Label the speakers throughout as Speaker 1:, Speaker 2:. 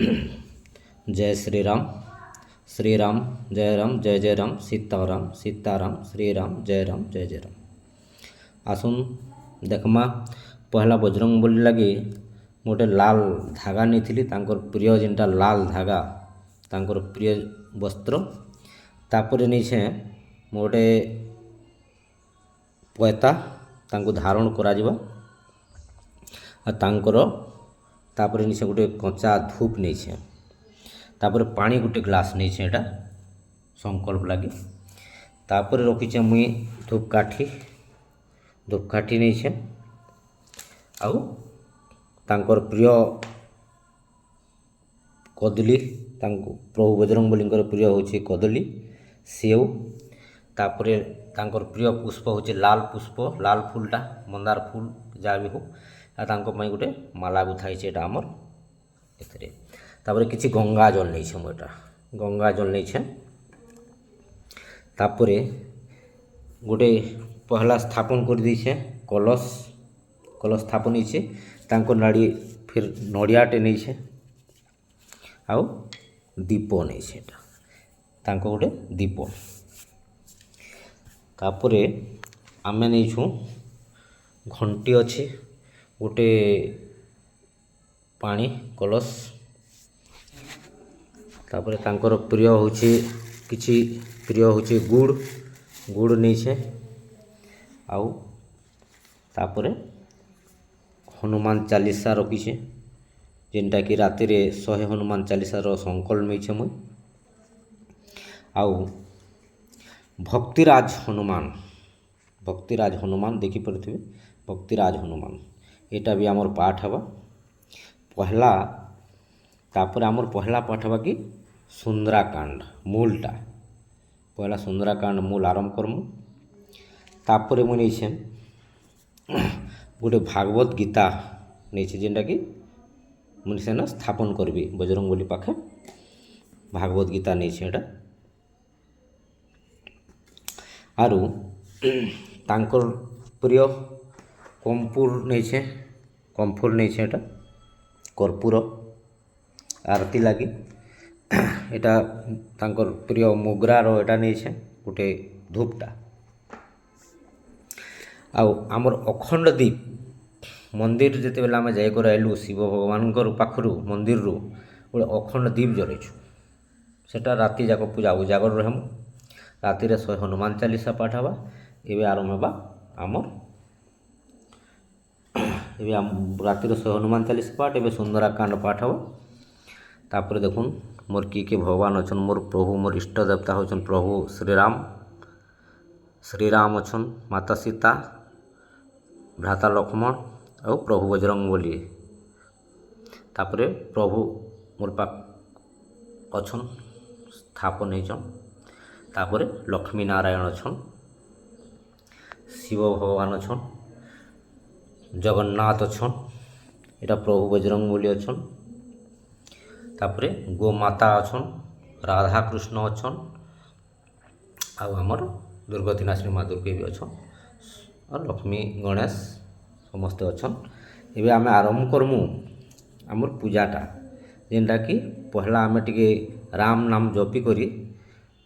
Speaker 1: जय श्री राम। श्री राम जय जय राम सीताराम सीताराम श्री राम जय राम। आसुन देखमा पहला बजरंग बली लगे गोटे लाल धागा नहीं थी प्रिय जेनटा लाल धागा तांकर प्रिय वस्त्र तापर नहीं छे गोटे पयता तांको धारण करा जिबा आ तांकर तापर नहीं गोटे कंचा धूप नहीं छे तापर पानी गोटे ग्लास नहीं छे एटा संकल्प लगे तापर रखीचे मुई धूपकाठी नहीं छे आउ तांकर प्रिय कदली प्रभु बजरंग बली प्रिय होची कदली सेव तापरे तांकर प्रिय पुष्प होची लाल पुष्प लाल फूलटा मंदार फूल जहाँ भी हो आ तांको पई गोटे माला गुथाई छे एटा हमर एथरे तापरे किछि गंगा जल नहीं छे मोटा गंगा जल नहीं छे तापरे गोटे पहला स्थापन कर दी छे कलश स्थापन होइछे तांको नाड़ी फिर नड़ियाटे नहीं छे आउ दीप नहीं छे एटा तांको गोटे दीप तापरे आमे नहीं छु घंटी अच्छे गोटे पानी कलश तापरे तांकर प्रिय होची किछि प्रिय होची गुड़ नहीं छे आउ तापरे हनुमान चालीसा रखीछे जेनटा कि राति रे 100 हनुमान चालीसा रो संकल्प नहीं छे मुई आउ भक्तिराज हनुमान देखी पड़े भक्तिराज हनुमान एटा भी आमर पाठ हवा पहला तापर आमर पहला पाठ हवा कि सुंदराकांड मूलटा पहला सुंदराकांड मूल आरंभ करमु तापर मुझे नहीं गोटे भागवत गीता नहीं जेनटा कि मुझे सेना स्थापन करबी बजरंगबली पाखे भागवत गीता नहीं एटा आरु तांकर प्रिय कम्पुर नहीं एटा कर्पूर आरती लगी एटा तांकर प्रिय मुगरार एटा नहीं गोटे धूपटा आउ आमर अखंड दीप मंदिर जिते बेला आम जाकर आइलु शिव भगवान पाखु मंदिर रू गोटे अखंड दीप जलैछु सेटा राति जाक पूजा उजागर रहमु राति रे 100 हनुमान चालीसा पाठ हवा एवं आरंभ हवा आमर राति रे 100 हनुमान चालीसा पाठ एवं सुंदराकांड पाठ हवा तापर देखुन मोर किए भगवान अच्छन मोर प्रभु मोर इष्ट देवता होचन प्रभु श्रीराम अच्छन माता सीता भ्राता लक्ष्मण और प्रभु बजरंग बली तापर प्रभु मोर पाक अच्छन स्थापन होचन तापर लक्ष्मी नारायण अच्छन शिव भगवान अच्छन जगन्नाथ अच्छन एटा प्रभु बजरंग बली अच्छन तापर गोमाता अच्छन राधा कृष्ण अच्छन आउ आमर दुर्गति नाशिनी माँ दुर्गे भी अच्छन और लक्ष्मी गणेश समस्ते अच्छन एबे आमे आरंभ करमु आमर पूजाटा जेनटा कि पहला आमे टिके राम नाम जपी करी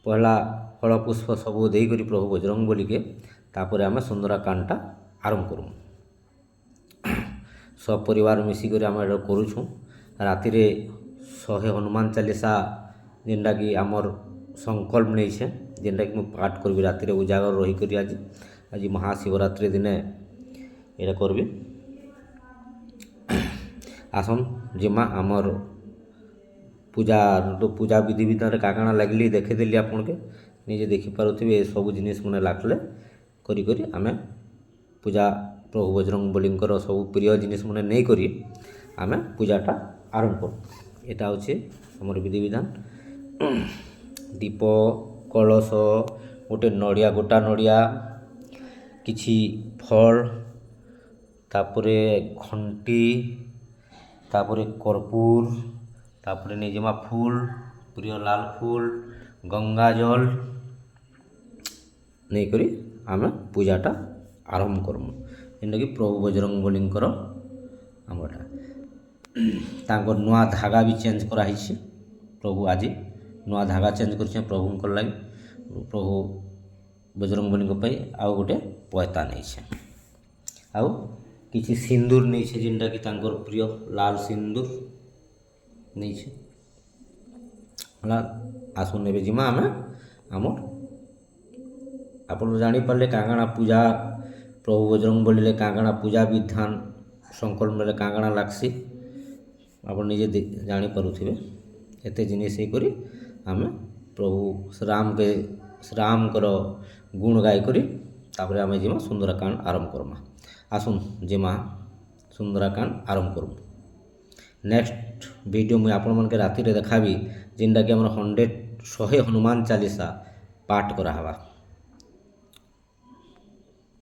Speaker 1: पहला फल पुष्प सबू दे करी प्रभु बजरंग बली के तापर आमे सुंदराकांडटा आरंभ करमु सब परिवार मिसिक आम करूँ राति रे 100 हनुमान चालीसा जेनटा कि आमर संकल्प नहीं छे जेनटा कि मैं पाठ करबी राति रे उजागर रही करी आज महाशिवरात्रि दिने एटा करबी आसन जिमा आमर पूजा विधि विधान काकाणा लगली देखेदेली आपन के निजे देखी पारुथिबे सब जिनिस मने लागले करी करी आमे पूजा प्रभु बजरंग बलींकर सब प्रिय जिनिस मने नहीं करी आमे पूजाटा आरंभ कर एटा होचे हमर विधि विधान दीप कलश गोटे नड़िया गोटा नड़िया किछि फल तापरे घंटी तापरे कर्पूर तापरे निजमा फूल प्रिय लाल फूल गंगा जल नहीं करी आमे पूजाटा आरंभ करमु जेनटा कि प्रभु बजरंग बलींकर आमटा ତାଙ୍କର ନୂଆ ଧାଗା ବି ଚେଞ୍ଜ କରାହେଇଛି। ପ୍ରଭୁ ଆଜି ନୂଆ ଧାଗା ଚେଞ୍ଜ କରିଛେ ପ୍ରଭୁଙ୍କର ଲାଗି। ପ୍ରଭୁ ବଜରଙ୍ଗବଲୀଙ୍କ ପାଇଁ ଆଉ ଗୋଟେ ପଏତା ନେଇଛେ, ଆଉ କିଛି ସିନ୍ଦୁର ନେଇଛେ, ଯେନ୍ଟାକି ତାଙ୍କର ପ୍ରିୟ ଲାଲ ସିନ୍ଦୁର ନେଇଛେ। ହେଲା, ଆସୁନ ଏବେ ଯିମା ଆମେ ଆମର୍, ଆପଣ ଜାଣିପାରିଲେ କାଁ କାଣା ପୂଜା ପ୍ରଭୁ ବଜରଙ୍ଗବଲୀରେ କାଁ କାଣା ପୂଜା ବିଧାନ ସଂକଳ୍ପ ବେଲେ କାଁ କାଣା ଲାଗ୍ସି ଆପଣ ନିଜେ ଜାଣିପାରୁଥିବେ। ଏତେ ଜିନିଷ ହେଇକରି ଆମେ ପ୍ରଭୁ ଶ୍ରୀରାମଙ୍କର ଗୁଣ ଗାଇକରି ତାପରେ ଆମେ ଯିମା ସୁନ୍ଦରକାଣ୍ଡ ଆରମ୍ଭ କର୍ମା। ଆସୁନ୍ ଯିମା ସୁନ୍ଦରକାଣ୍ଡ ଆରମ୍ଭ କର୍ମୁ। ନେକ୍ସଟ ଭିଡ଼ିଓ ମୁଇଁ ଆପଣମାନକେ ରାତିରେ ଦେଖାବି, ଯେନ୍ଟାକି ଆମର 100 ହନୁମାନ ଚାଲିସା ପାଠ କରାହେବା।